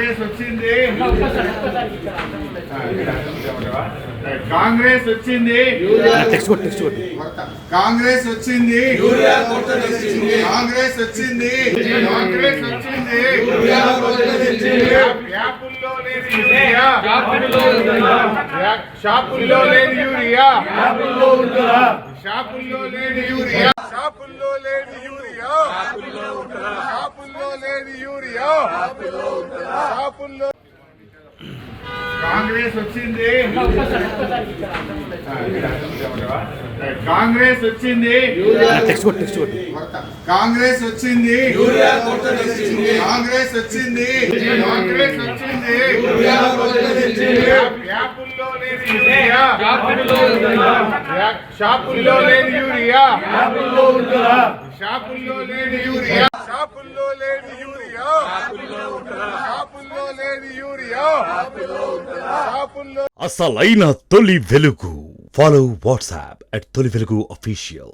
కాంగ్రెస్ వచ్చింది. కాంగ్రెస్ వచ్చింది. కాంగ్రెస్ వచ్చింది. కాంగ్రెస్ వచ్చింది. కాంగ్రెస్ వచ్చింది. యాపుల్లో లేని యూరియా, షాపుల్లో లేని యూరియా, షాపుల్లో లేని యూరియా, షాపుల్లో లేని యూరియా, షాపుల్లో లేని యూరియా, షాపుల్లో. కాంగ్రెస్ వచ్చింది. కాంగ్రెస్ వచ్చింది. కాంగ్రెస్ వచ్చింది. కాంగ్రెస్ వచ్చింది. కాంగ్రెస్ వచ్చింది. యాపుల్లో లేని యూరియా, షాపుల్లో లేని యూరియా, షాపుల్లో లేని యూరియా, షాపుల్లో లేని యూరియా, షాపుల్లో లేని యూరియా, షాపుల్లో. అసలైన తొలి వెలుగు. ఫాలో వాట్సాప్ @తొలి వెలుగు అఫీషియల్.